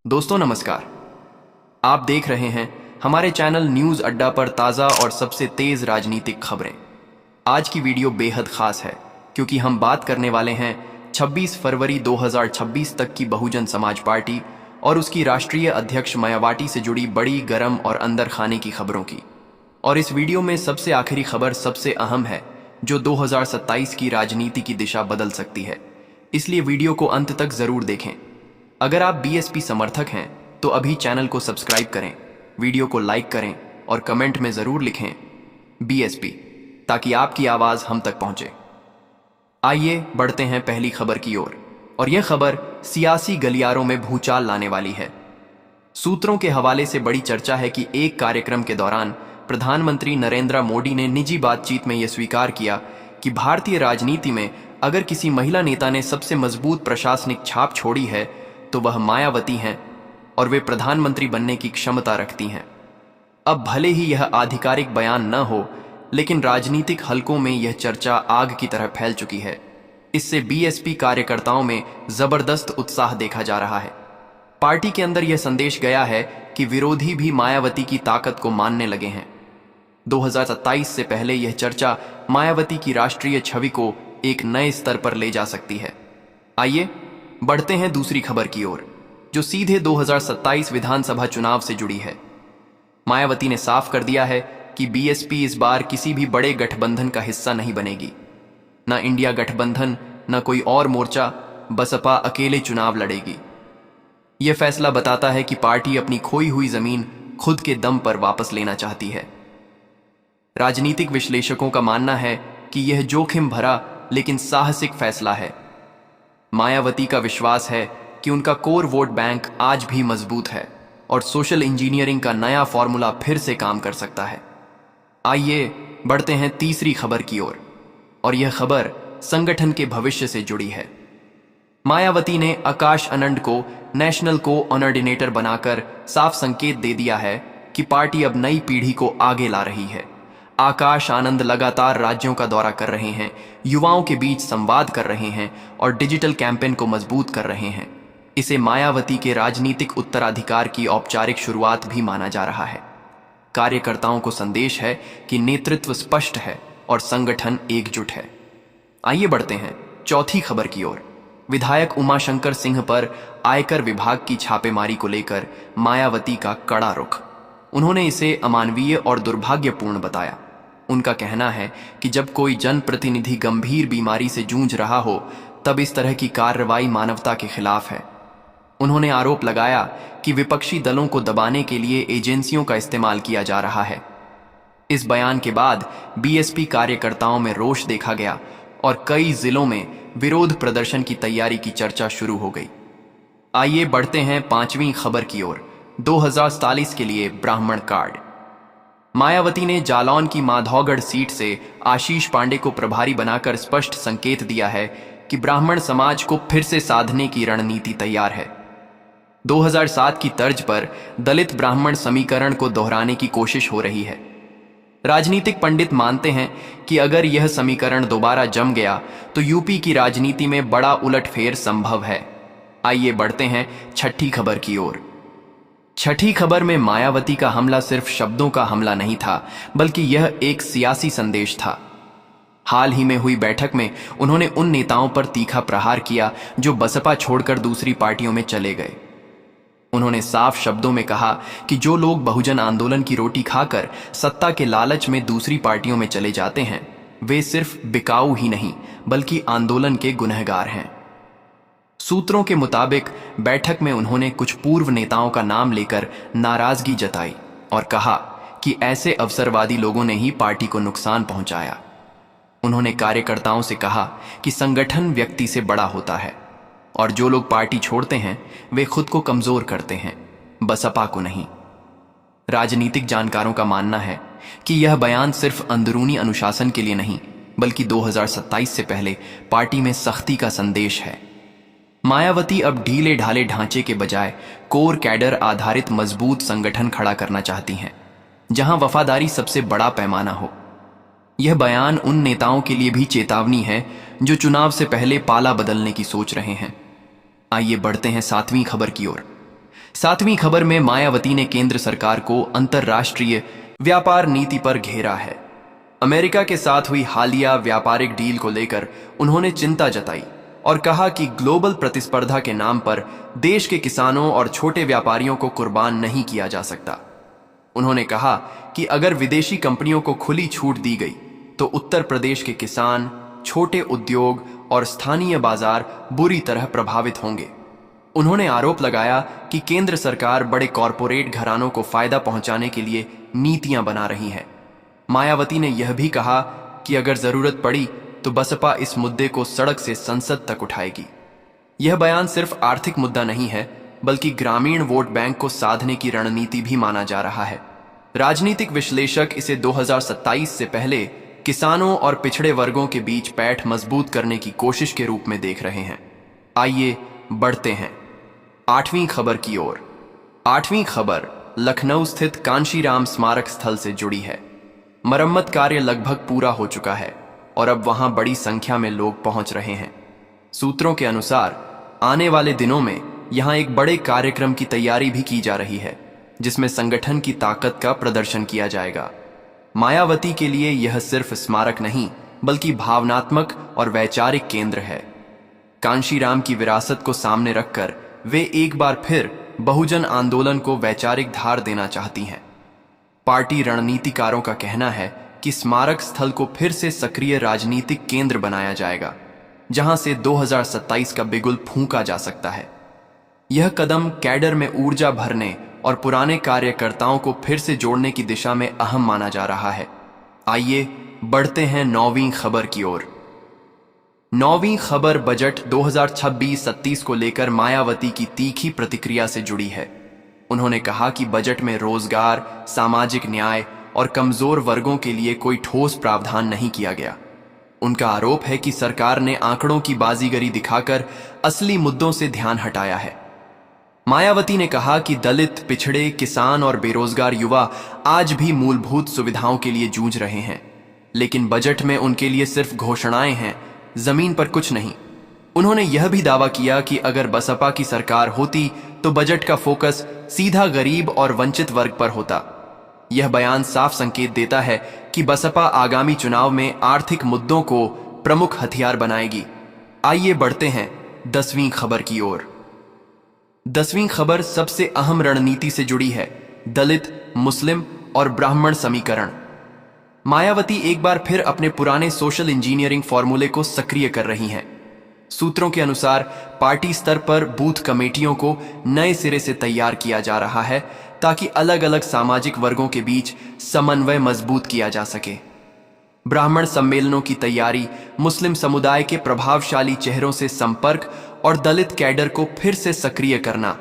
दोस्तों नमस्कार। आप देख रहे हैं हमारे चैनल न्यूज अड्डा पर ताज़ा और सबसे तेज राजनीतिक खबरें। आज की वीडियो बेहद खास है क्योंकि हम बात करने वाले हैं 26 फरवरी 2026 तक की बहुजन समाज पार्टी और उसकी राष्ट्रीय अध्यक्ष मायावती से जुड़ी बड़ी गर्म और अंदर खाने की खबरों की। और इस वीडियो में सबसे आखिरी खबर सबसे अहम है जो 2027 की राजनीति की दिशा बदल सकती है, इसलिए वीडियो को अंत तक जरूर देखें। अगर आप बीएसपी समर्थक हैं तो अभी चैनल को सब्सक्राइब करें, वीडियो को लाइक करें और कमेंट में जरूर लिखें बीएसपी, ताकि आपकी आवाज हम तक पहुंचे। आइए बढ़ते हैं पहली खबर की ओर, और यह खबर सियासी गलियारों में भूचाल लाने वाली है। सूत्रों के हवाले से बड़ी चर्चा है कि एक कार्यक्रम के दौरान प्रधानमंत्री नरेंद्र मोदी ने निजी बातचीत में यह स्वीकार किया कि भारतीय राजनीति में अगर किसी महिला नेता ने सबसे मजबूत प्रशासनिक छाप छोड़ी है तो वह मायावती हैं और वे प्रधानमंत्री बनने की क्षमता रखती हैं। अब भले ही यह आधिकारिक बयान न हो, लेकिन राजनीतिक हलकों में यह चर्चा आग की तरह फैल चुकी है। इससे बीएसपी कार्यकर्ताओं में जबरदस्त उत्साह देखा जा रहा है। पार्टी के अंदर यह संदेश गया है कि विरोधी भी मायावती की ताकत को मानने लगे हैं। 2027 से पहले यह चर्चा मायावती की राष्ट्रीय छवि को एक नए स्तर पर ले जा सकती है। आइए बढ़ते हैं दूसरी खबर की ओर, जो सीधे 2027 विधानसभा चुनाव से जुड़ी है। मायावती ने साफ कर दिया है कि बीएसपी इस बार किसी भी बड़े गठबंधन का हिस्सा नहीं बनेगी। न इंडिया गठबंधन, न कोई और मोर्चा, बसपा अकेले चुनाव लड़ेगी। यह फैसला बताता है कि पार्टी अपनी खोई हुई जमीन खुद के दम पर वापस लेना चाहती है। राजनीतिक विश्लेषकों का मानना है कि यह जोखिम भरा लेकिन साहसिक फैसला है। मायावती का विश्वास है कि उनका कोर वोट बैंक आज भी मजबूत है और सोशल इंजीनियरिंग का नया फॉर्मूला फिर से काम कर सकता है। आइए बढ़ते हैं तीसरी खबर की ओर, और यह खबर संगठन के भविष्य से जुड़ी है। मायावती ने आकाश आनंद को नेशनल कोऑर्डिनेटर बनाकर साफ संकेत दे दिया है कि पार्टी अब नई पीढ़ी को आगे ला रही है। आकाश आनंद लगातार राज्यों का दौरा कर रहे हैं, युवाओं के बीच संवाद कर रहे हैं और डिजिटल कैंपेन को मजबूत कर रहे हैं। इसे मायावती के राजनीतिक उत्तराधिकार की औपचारिक शुरुआत भी माना जा रहा है। कार्यकर्ताओं को संदेश है कि नेतृत्व स्पष्ट है और संगठन एकजुट है। आइए बढ़ते हैं चौथी खबर की ओर। विधायक उमाशंकर सिंह पर आयकर विभाग की छापेमारी को लेकर मायावती का कड़ा रुख। उन्होंने इसे अमानवीय और दुर्भाग्यपूर्ण बताया। उनका कहना है कि जब कोई जनप्रतिनिधि गंभीर बीमारी से जूझ रहा हो तब इस तरह की कार्रवाई मानवता के खिलाफ है। उन्होंने आरोप लगाया कि विपक्षी दलों को दबाने के लिए एजेंसियों का इस्तेमाल किया जा रहा है। इस बयान के बाद बीएसपी कार्यकर्ताओं में रोष देखा गया और कई जिलों में विरोध प्रदर्शन की तैयारी की चर्चा शुरू हो गई। आइए बढ़ते हैं पांचवीं खबर की ओर। 2047 के लिए ब्राह्मण कार्ड। मायावती ने जालौन की माधौगढ़ सीट से आशीष पांडे को प्रभारी बनाकर स्पष्ट संकेत दिया है कि ब्राह्मण समाज को फिर से साधने की रणनीति तैयार है। 2007 की तर्ज पर दलित ब्राह्मण समीकरण को दोहराने की कोशिश हो रही है। राजनीतिक पंडित मानते हैं कि अगर यह समीकरण दोबारा जम गया तो यूपी की राजनीति में बड़ा उलटफेर संभव है। आइए बढ़ते हैं छठी खबर की ओर। छठी खबर में मायावती का हमला सिर्फ शब्दों का हमला नहीं था, बल्कि यह एक सियासी संदेश था। हाल ही में हुई बैठक में उन्होंने उन नेताओं पर तीखा प्रहार किया जो बसपा छोड़कर दूसरी पार्टियों में चले गए। उन्होंने साफ शब्दों में कहा कि जो लोग बहुजन आंदोलन की रोटी खाकर सत्ता के लालच में दूसरी पार्टियों में चले जाते हैं, वे सिर्फ बिकाऊ ही नहीं बल्कि आंदोलन के गुनहगार हैं। सूत्रों के मुताबिक बैठक में उन्होंने कुछ पूर्व नेताओं का नाम लेकर नाराजगी जताई और कहा कि ऐसे अवसरवादी लोगों ने ही पार्टी को नुकसान पहुंचाया। उन्होंने कार्यकर्ताओं से कहा कि संगठन व्यक्ति से बड़ा होता है और जो लोग पार्टी छोड़ते हैं वे खुद को कमजोर करते हैं, बसपा को नहीं। राजनीतिक जानकारों का मानना है कि यह बयान सिर्फ अंदरूनी अनुशासन के लिए नहीं बल्कि 2027 से पहले पार्टी में सख्ती का संदेश है। मायावती अब ढीले ढाले ढांचे के बजाय कोर कैडर आधारित मजबूत संगठन खड़ा करना चाहती हैं, जहां वफादारी सबसे बड़ा पैमाना हो। यह बयान उन नेताओं के लिए भी चेतावनी है जो चुनाव से पहले पाला बदलने की सोच रहे हैं। आइए बढ़ते हैं सातवीं खबर की ओर। सातवीं खबर में मायावती ने केंद्र सरकार को अंतर्राष्ट्रीय व्यापार नीति पर घेरा है। अमेरिका के साथ हुई हालिया व्यापारिक डील को लेकर उन्होंने चिंता जताई और कहा कि ग्लोबल प्रतिस्पर्धा के नाम पर देश के किसानों और छोटे व्यापारियों को कुर्बान नहीं किया जा सकता। उन्होंने कहा कि अगर विदेशी कंपनियों को खुली छूट दी गई तो उत्तर प्रदेश के किसान, छोटे उद्योग और स्थानीय बाजार बुरी तरह प्रभावित होंगे। उन्होंने आरोप लगाया कि केंद्र सरकार बड़े कॉरपोरेट घरानों को फायदा पहुंचाने के लिए नीतियां बना रही है। मायावती ने यह भी कहा कि अगर जरूरत पड़ी तो बसपा इस मुद्दे को सड़क से संसद तक उठाएगी। यह बयान सिर्फ आर्थिक मुद्दा नहीं है, बल्कि ग्रामीण वोट बैंक को साधने की रणनीति भी माना जा रहा है। राजनीतिक विश्लेषक इसे 2027 से पहले किसानों और पिछड़े वर्गों के बीच पैठ मजबूत करने की कोशिश के रूप में देख रहे हैं। आइए बढ़ते हैं आठवीं खबर की ओर। आठवीं खबर लखनऊ स्थित कांशीराम स्मारक स्थल से जुड़ी है। मरम्मत कार्य लगभग पूरा हो चुका है और अब वहां बड़ी संख्या में लोग पहुंच रहे हैं। सूत्रों के अनुसार आने वाले दिनों में यहां एक बड़े कार्यक्रम की तैयारी भी की जा रही है, जिसमें संगठन की ताकत का प्रदर्शन किया जाएगा। मायावती के लिए यह सिर्फ स्मारक नहीं, बल्कि भावनात्मक और वैचारिक केंद्र है। कांशीराम की विरासत को सामने रखकर वे एक बार फिर बहुजन आंदोलन को वैचारिक धार देना चाहती हैं। पार्टी रणनीतिकारों का कहना है कि स्मारक स्थल को फिर से सक्रिय राजनीतिक केंद्र बनाया जाएगा, जहां से 2027 का बिगुल फूंका जा सकता है। यह कदम कैडर में ऊर्जा भरने और पुराने कार्यकर्ताओं को फिर से जोड़ने की दिशा में अहम माना जा रहा है। आइए बढ़ते हैं नौवीं खबर की ओर। नौवीं खबर बजट 2026-27 को लेकर मायावती की तीखी प्रतिक्रिया से जुड़ी है। उन्होंने कहा कि बजट में रोजगार, सामाजिक न्याय और कमजोर वर्गों के लिए कोई ठोस प्रावधान नहीं किया गया। उनका आरोप है कि सरकार ने आंकड़ों की बाजीगरी दिखाकर असली मुद्दों से ध्यान हटाया है। मायावती ने कहा कि दलित, पिछड़े, किसान और बेरोजगार युवा आज भी मूलभूत सुविधाओं के लिए जूझ रहे हैं, लेकिन बजट में उनके लिए सिर्फ घोषणाएं हैं, जमीन पर कुछ नहीं। उन्होंने यह भी दावा किया कि अगर बसपा की सरकार होती तो बजट का फोकस सीधा गरीब और वंचित वर्ग पर होता। यह बयान साफ संकेत देता है कि बसपा आगामी चुनाव में आर्थिक मुद्दों को प्रमुख हथियार बनाएगी। आइए बढ़ते हैं 10वीं खबर की ओर। 10वीं खबर सबसे अहम रणनीति से जुड़ी है, दलित, मुस्लिम और ब्राह्मण समीकरण। मायावती एक बार फिर अपने पुराने सोशल इंजीनियरिंग फॉर्मूले को सक्रिय कर रही हैं। सूत्रों के अनुसार पार्टी स्तर पर बूथ कमेटियों को नए सिरे से तैयार किया जा रहा है, ताकि अलग अलग सामाजिक वर्गों के बीच समन्वय मजबूत किया जा सके। ब्राह्मण सम्मेलनों की तैयारी, मुस्लिम समुदाय के प्रभावशाली चेहरों से संपर्क और दलित कैडर को फिर से सक्रिय करना,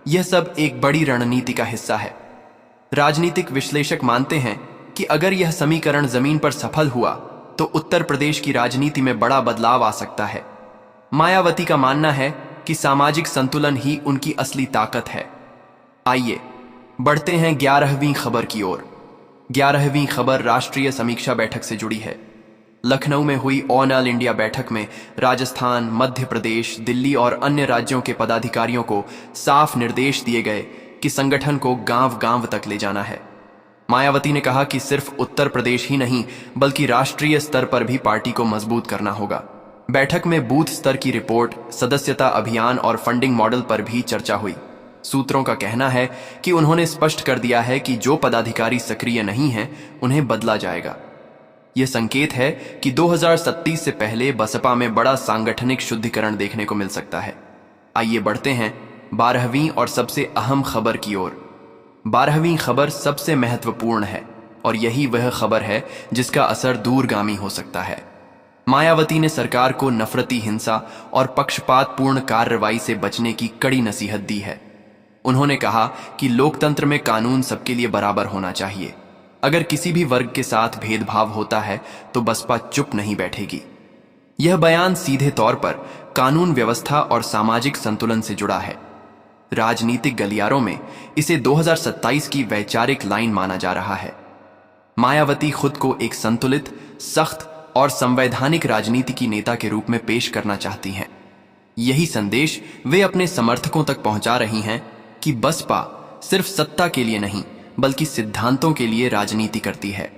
यह सब एक बड़ी रणनीति का हिस्सा है। राजनीतिक विश्लेषक मानते हैं कि अगर यह समीकरण जमीन पर सफल हुआ तो उत्तर प्रदेश की राजनीति में बड़ा बदलाव आ सकता है। मायावती का मानना है कि सामाजिक संतुलन ही उनकी असली ताकत है। आइए बढ़ते हैं 11वीं खबर की ओर। 11वीं खबर राष्ट्रीय समीक्षा बैठक से जुड़ी है। लखनऊ में हुई ऑल इंडिया बैठक में राजस्थान, मध्य प्रदेश, दिल्ली और अन्य राज्यों के पदाधिकारियों को साफ निर्देश दिए गए कि संगठन को गांव-गांव तक ले जाना है। मायावती ने कहा कि सिर्फ उत्तर प्रदेश ही नहीं, बल्कि राष्ट्रीय स्तर पर भी पार्टी को मजबूत करना होगा। बैठक में बूथ स्तर की रिपोर्ट, सदस्यता अभियान और फंडिंग मॉडल पर भी चर्चा हुई। सूत्रों का कहना है कि उन्होंने स्पष्ट कर दिया है कि जो पदाधिकारी सक्रिय नहीं हैं, उन्हें बदला जाएगा। यह संकेत है कि 2027 से पहले बसपा में बड़ा सांगठनिक शुद्धिकरण देखने को मिल सकता है। आइए बढ़ते हैं 12वीं और सबसे अहम खबर की ओर। 12वीं खबर सबसे महत्वपूर्ण है और यही वह खबर है जिसका असर दूरगामी हो सकता है। मायावती ने सरकार को नफरती हिंसा और पक्षपातपूर्ण कार्रवाई से बचने की कड़ी नसीहत दी है। उन्होंने कहा कि लोकतंत्र में कानून सबके लिए बराबर होना चाहिए। अगर किसी भी वर्ग के साथ भेदभाव होता है तो बसपा चुप नहीं बैठेगी। यह बयान सीधे तौर पर कानून व्यवस्था और सामाजिक संतुलन से जुड़ा है। राजनीतिक गलियारों में इसे 2027 की वैचारिक लाइन माना जा रहा है। मायावती खुद को एक संतुलित, सख्त और संवैधानिक राजनीति की नेता के रूप में पेश करना चाहती हैं। यही संदेश वे अपने समर्थकों तक पहुंचा रही हैं कि बसपा सिर्फ सत्ता के लिए नहीं बल्कि सिद्धांतों के लिए राजनीति करती है।